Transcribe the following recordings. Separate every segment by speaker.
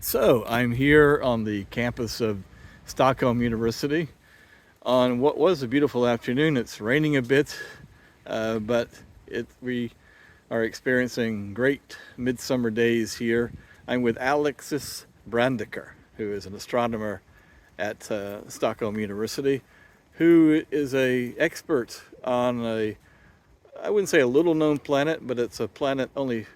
Speaker 1: So I'm here on the campus of Stockholm University on what was a beautiful afternoon. It's raining a bit, but we are experiencing great midsummer days here. I'm with Alexis Brandeker, who is an astronomer at Stockholm University, who is a expert on I wouldn't say a little known planet, but it's a planet only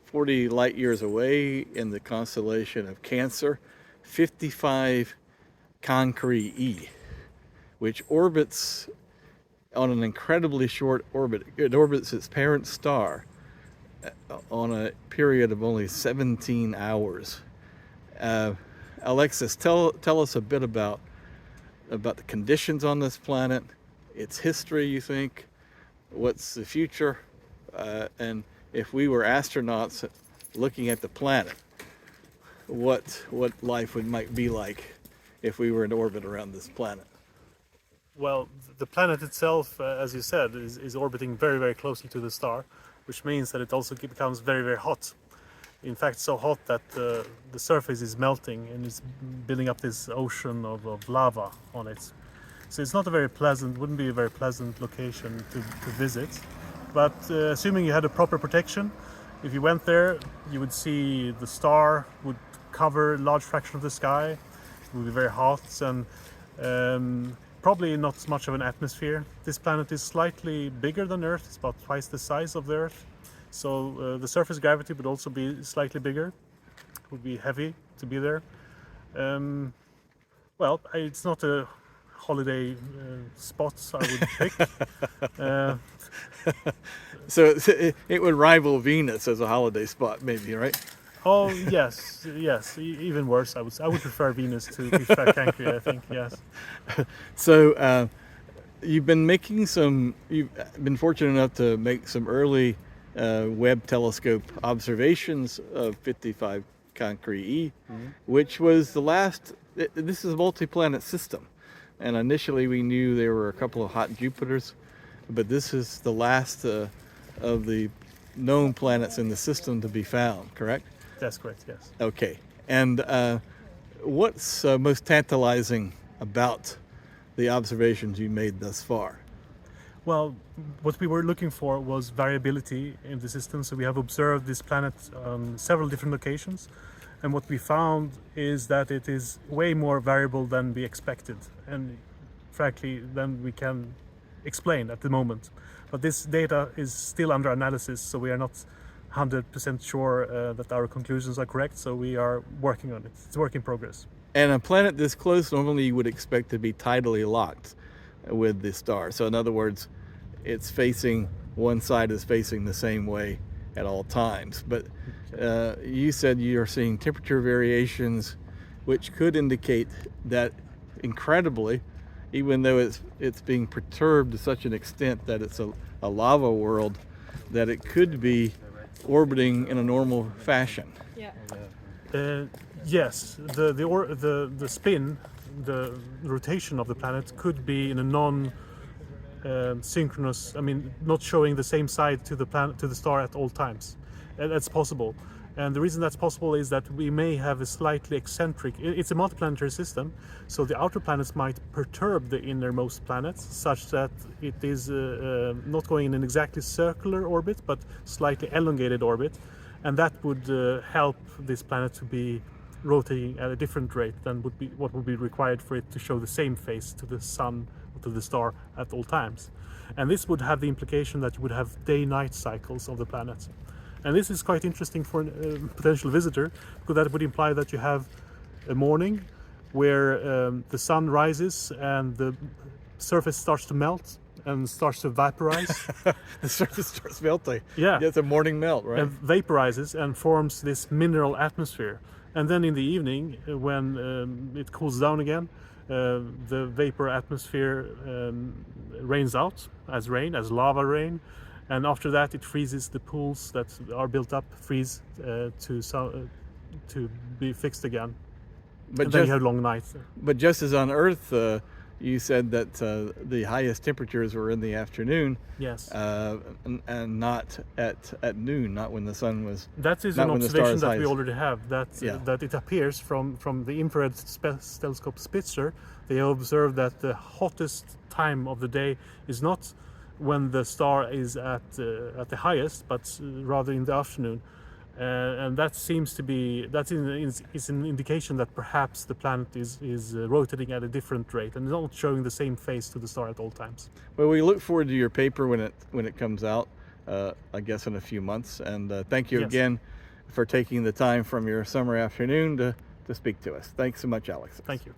Speaker 1: 40 light years away in the constellation of Cancer, 55 Cancri E, which orbits on an incredibly short orbit. It orbits its parent star on a period of only 17 hours. Uh, Alexis, tell us a bit about the conditions on this planet, its history. You think, what's the future, and if we were astronauts looking at the planet, what life might be like if we were in orbit around this planet.
Speaker 2: Well, the planet itself, as you said, is orbiting very, very closely to the star, which means that it also becomes very, very hot. In fact, so hot that the surface is melting and it's building up this ocean of lava on it. So it's not wouldn't be a very pleasant location to visit. But assuming you had a proper protection, if you went there, you would see the star would cover a large fraction of the sky. It would be very hot and probably not much of an atmosphere. This planet is slightly bigger than Earth. It's about twice the size of the Earth. So the surface gravity would also be slightly bigger. It would be heavy to be there. Well, it's not a holiday spot I would pick.
Speaker 1: So it would rival Venus as a holiday spot, maybe, right?
Speaker 2: Oh yes, even worse. I would prefer Venus to prefer Cancri. I think yes.
Speaker 1: So you've been fortunate enough to make some early Webb telescope observations of 55 Cancri E, which was the last. This is a multi-planet system, and initially we knew there were a couple of hot Jupiters, but this is the last of the known planets in the system to be found. Correct?
Speaker 2: That's correct. Yes.
Speaker 1: Okay. And what's most tantalizing about the observations you made thus far?
Speaker 2: Well, what we were looking for was variability in the system. So we have observed this planet on several different locations. And what we found is that it is way more variable than we expected. And frankly, than we can explain at the moment. But this data is still under analysis, so we are not 100% sure that our conclusions are correct. So we are working on it. It's a work in progress.
Speaker 1: And a planet this close, normally you would expect to be tidally locked with the star. So in other words, one side is facing the same way at all times. But you said you're seeing temperature variations, which could indicate that incredibly, even though it's being perturbed to such an extent that it's a lava world, that it could be orbiting in a normal fashion.
Speaker 2: Yeah. Yes, the spin, the rotation of the planet could be in a synchronous. I mean, not showing the same side to the star at all times. That's possible. And the reason that's possible is that we may have a slightly eccentric. It's a multiplanetary system, so the outer planets might perturb the innermost planets, such that it is not going in an exactly circular orbit, but slightly elongated orbit, and that would help this planet to be rotating at a different rate than what would be required for it to show the same face to the sun or to the star at all times. And this would have the implication that you would have day-night cycles of the planet. And this is quite interesting for a potential visitor, because that would imply that you have a morning where the sun rises and the surface starts to melt and starts to vaporize.
Speaker 1: The surface starts melting.
Speaker 2: Yeah.
Speaker 1: It's a morning melt, right?
Speaker 2: And vaporizes and forms this mineral atmosphere. And then in the evening, when it cools down again, the vapor atmosphere rains out as rain, as lava rain. And after that, it freezes. The pools that are built up freeze to be fixed again. But then you have long nights.
Speaker 1: But just as on Earth, you said that the highest temperatures were in the afternoon,
Speaker 2: Yes.
Speaker 1: and not at noon, not when the sun was.
Speaker 2: That is
Speaker 1: not
Speaker 2: an
Speaker 1: when the star
Speaker 2: observation
Speaker 1: is
Speaker 2: that we
Speaker 1: highest.
Speaker 2: already have, that
Speaker 1: Yeah.
Speaker 2: that it appears from the infrared telescope Spitzer. They observed that the hottest time of the day is not when the star is at the highest, but rather in the afternoon. And that seems to be, is an indication that perhaps the planet is rotating at a different rate and not showing the same face to the star at all times.
Speaker 1: Well, we look forward to your paper when it comes out, I guess in a few months. And thank you
Speaker 2: Yes.
Speaker 1: again for taking the time from your summer afternoon to speak to us. Thanks so much, Alex.
Speaker 2: Thank you.